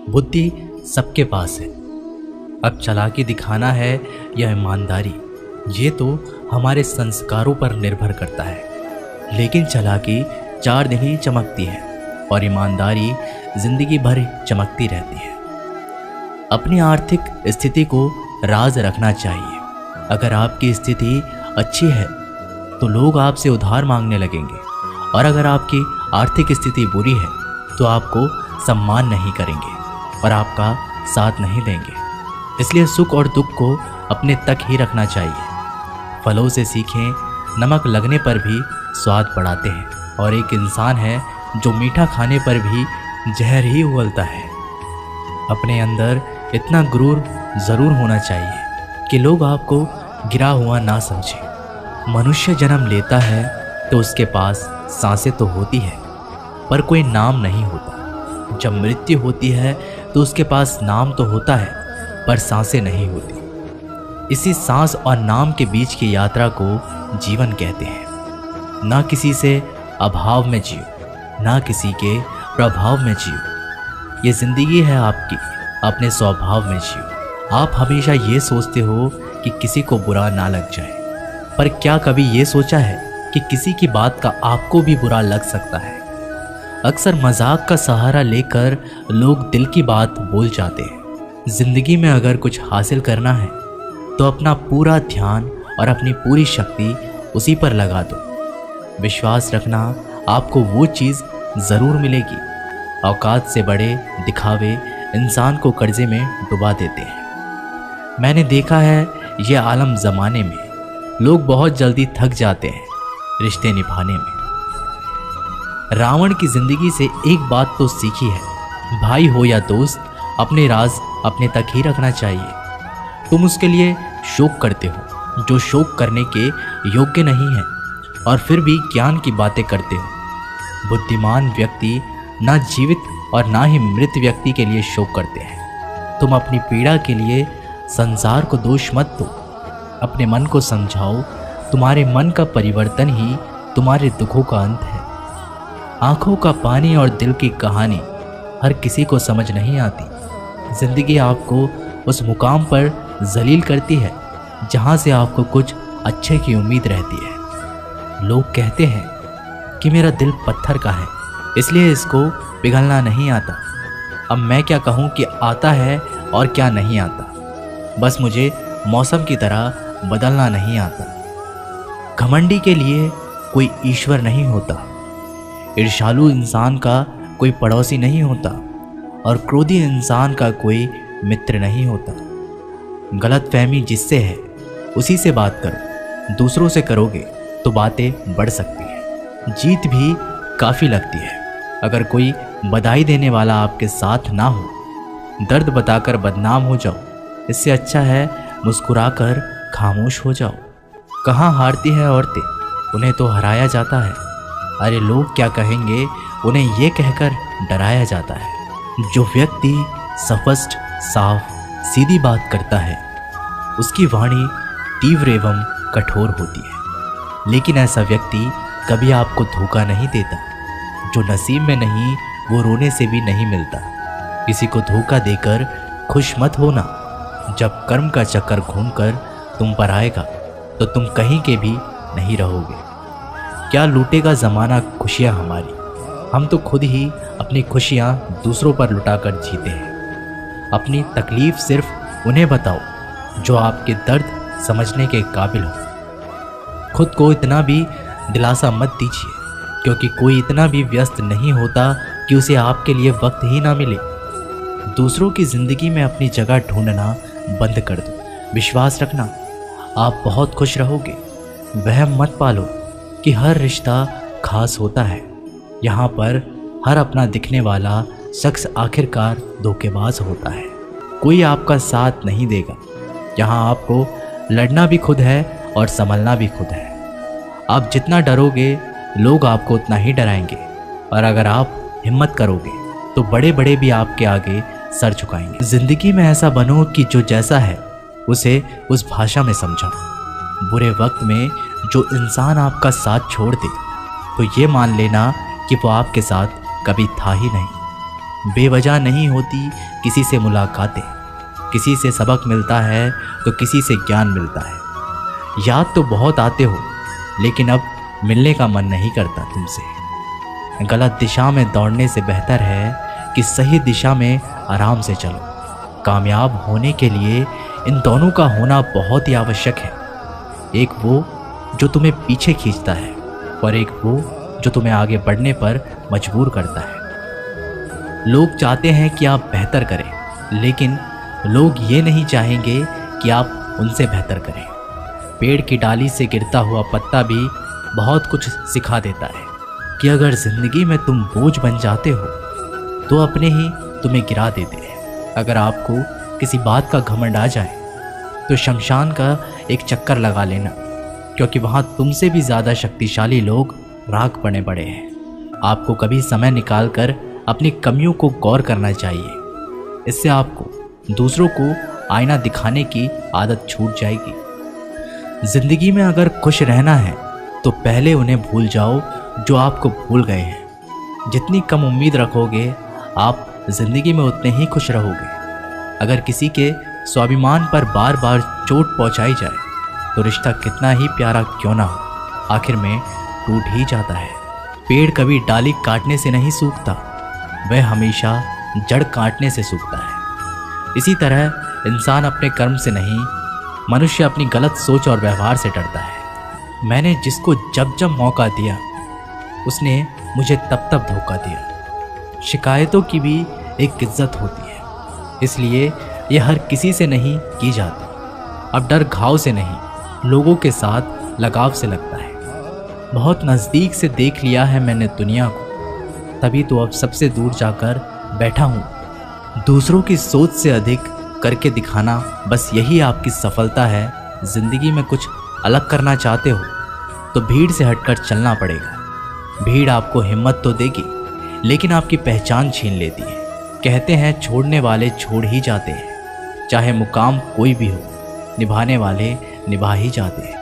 बुद्धि सबके पास है। अब चालाकी दिखाना है या ईमानदारी, ये तो हमारे संस्कारों पर निर्भर करता है। लेकिन चालाकी 4 दिन ही चमकती है और ईमानदारी जिंदगी भर चमकती रहती है। अपनी आर्थिक स्थिति को राज रखना चाहिए। अगर आपकी स्थिति अच्छी है तो लोग आपसे उधार मांगने लगेंगे, और अगर आपकी आर्थिक स्थिति बुरी है तो आपको सम्मान नहीं करेंगे और आपका साथ नहीं देंगे। इसलिए सुख और दुख को अपने तक ही रखना चाहिए। फलों से सीखें, नमक लगने पर भी स्वाद बढ़ाते हैं, और एक इंसान है जो मीठा खाने पर भी जहर ही उगलता है। अपने अंदर इतना गुरूर ज़रूर होना चाहिए कि लोग आपको गिरा हुआ ना समझें। मनुष्य जन्म लेता है तो उसके पास सांसें तो होती है पर कोई नाम नहीं होता। जब मृत्यु होती है तो उसके पास नाम तो होता है पर सांसें नहीं होती। इसी सांस और नाम के बीच की यात्रा को जीवन कहते हैं। ना किसी से अभाव में जियो, ना किसी के प्रभाव में जियो। ये जिंदगी है आपकी, अपने स्वभाव में जियो। आप हमेशा ये सोचते हो कि किसी को बुरा ना लग जाए, पर क्या कभी ये सोचा है कि किसी की बात का आपको भी बुरा लग सकता है। अक्सर मजाक का सहारा लेकर लोग दिल की बात बोल जाते हैं। जिंदगी में अगर कुछ हासिल करना है तो अपना पूरा ध्यान और अपनी पूरी शक्ति उसी पर लगा दो। विश्वास रखना, आपको वो चीज़ ज़रूर मिलेगी। औकात से बड़े दिखावे इंसान को कर्जे में डुबा देते हैं। मैंने देखा है ये आलम ज़माने में लोग बहुत जल्दी थक जाते हैं रिश्ते निभाने में। रावण की ज़िंदगी से एक बात तो सीखी है, भाई हो या दोस्त, अपने राज अपने तक ही रखना चाहिए। तुम उसके लिए शोक करते हो जो शोक करने के योग्य नहीं है, और फिर भी ज्ञान की बातें करते हो। बुद्धिमान व्यक्ति ना जीवित और ना ही मृत व्यक्ति के लिए शोक करते हैं। तुम अपनी पीड़ा के लिए संसार को दोष मत दो, अपने मन को समझाओ। तुम्हारे मन का परिवर्तन ही तुम्हारे दुखों का अंत है। आंखों का पानी और दिल की कहानी हर किसी को समझ नहीं आती। जिंदगी आपको उस मुकाम पर जलील करती है जहां से आपको कुछ अच्छे की उम्मीद रहती है। लोग कहते हैं कि मेरा दिल पत्थर का है, इसलिए इसको पिघलना नहीं आता। अब मैं क्या कहूँ कि आता है और क्या नहीं आता। बस मुझे मौसम की तरह बदलना नहीं आता। घमंडी के लिए कोई ईश्वर नहीं होता, ईर्ष्यालु इंसान का कोई पड़ोसी नहीं होता, और क्रोधी इंसान का कोई मित्र नहीं होता। गलतफहमी जिससे है उसी से बात करो। दूसरों से करोगे तो बातें बढ़ सकती हैं, जीत भी काफ़ी लगती है। अगर कोई बधाई देने वाला आपके साथ ना हो, दर्द बताकर बदनाम हो जाओ। इससे अच्छा है मुस्कुराकर खामोश हो जाओ। कहाँ हारती है औरतें, उन्हें तो हराया जाता है। अरे लोग क्या कहेंगे, उन्हें ये कहकर डराया जाता है। जो व्यक्ति स्पष्ट, साफ, सीधी बात करता है उसकी वाणी तीव्र एवं कठोर होती है। लेकिन ऐसा व्यक्ति कभी आपको धोखा नहीं देता। जो नसीब में नहीं वो रोने से भी नहीं मिलता। किसी को धोखा देकर खुश मत होना। जब कर्म का चक्कर घूमकर तुम पर आएगा तो तुम कहीं के भी नहीं रहोगे। क्या लूटेगा ज़माना खुशियाँ हमारी, हम तो खुद ही अपनी खुशियाँ दूसरों पर लुटाकर जीते हैं। अपनी तकलीफ़ सिर्फ उन्हें बताओ जो आपके दर्द समझने के काबिल हो। खुद को इतना भी दिलासा मत दीजिए, क्योंकि कोई इतना भी व्यस्त नहीं होता कि उसे आपके लिए वक्त ही ना मिले। दूसरों की ज़िंदगी में अपनी जगह ढूंढना बंद कर दो। विश्वास रखना, आप बहुत खुश रहोगे। वहम मत पालो कि हर रिश्ता खास होता है। यहाँ पर हर अपना दिखने वाला शख्स आखिरकार धोखेबाज होता है। कोई आपका साथ नहीं देगा। यहाँ आपको लड़ना भी खुद है और संभलना भी खुद है। आप जितना डरोगे लोग आपको उतना ही डराएंगे, और अगर आप हिम्मत करोगे तो बड़े बड़े भी आपके आगे सर झुकाएंगे। जिंदगी में ऐसा बनो कि जो जैसा है उसे उस भाषा में समझाओ। बुरे वक्त में जो इंसान आपका साथ छोड़ दे तो ये मान लेना कि वो आपके साथ कभी था ही नहीं। बेवजह नहीं होती किसी से मुलाकातें, किसी से सबक मिलता है तो किसी से ज्ञान मिलता है। याद तो बहुत आते हो, लेकिन अब मिलने का मन नहीं करता तुमसे। गलत दिशा में दौड़ने से बेहतर है कि सही दिशा में आराम से चलो। कामयाब होने के लिए इन दोनों का होना बहुत ही आवश्यक है। एक वो जो तुम्हें पीछे खींचता है और एक वो जो तुम्हें आगे बढ़ने पर मजबूर करता है। लोग चाहते हैं कि आप बेहतर करें, लेकिन लोग ये नहीं चाहेंगे कि आप उनसे बेहतर करें। पेड़ की डाली से गिरता हुआ पत्ता भी बहुत कुछ सिखा देता है कि अगर ज़िंदगी में तुम बोझ बन जाते हो तो अपने ही तुम्हें गिरा देते हैं। अगर आपको किसी बात का घमंड आ जाए तो शमशान का एक चक्कर लगा लेना, क्योंकि वहाँ तुमसे भी ज़्यादा शक्तिशाली लोग राख बने पड़े हैं। आपको कभी समय निकालकर अपनी कमियों को गौर करना चाहिए। इससे आपको दूसरों को आईना दिखाने की आदत छूट जाएगी। ज़िंदगी में अगर खुश रहना है तो पहले उन्हें भूल जाओ जो आपको भूल गए हैं। जितनी कम उम्मीद रखोगे आप ज़िंदगी में उतने ही खुश रहोगे। अगर किसी के स्वाभिमान पर बार बार चोट पहुंचाई जाए तो रिश्ता कितना ही प्यारा क्यों ना हो, आखिर में टूट ही जाता है। पेड़ कभी डाली काटने से नहीं सूखता, वह हमेशा जड़ काटने से सूखता है। इसी तरह इंसान अपने कर्म से नहीं, मनुष्य अपनी गलत सोच और व्यवहार से डरता है। मैंने जिसको जब जब मौका दिया उसने मुझे तब तब धोखा दिया। शिकायतों की भी एक इज्जत होती है, इसलिए ये हर किसी से नहीं की जाती। अब डर घाव से नहीं, लोगों के साथ लगाव से लगता है। बहुत नज़दीक से देख लिया है मैंने दुनिया को, तभी तो अब सबसे दूर जाकर बैठा हूँ। दूसरों की सोच से अधिक करके दिखाना, बस यही आपकी सफलता है। ज़िंदगी में कुछ अलग करना चाहते हो तो भीड़ से हटकर चलना पड़ेगा। भीड़ आपको हिम्मत तो देगी, लेकिन आपकी पहचान छीन लेती है। कहते हैं छोड़ने वाले छोड़ ही जाते हैं, चाहे मुकाम कोई भी हो, निभाने वाले निभा ही जाते हैं।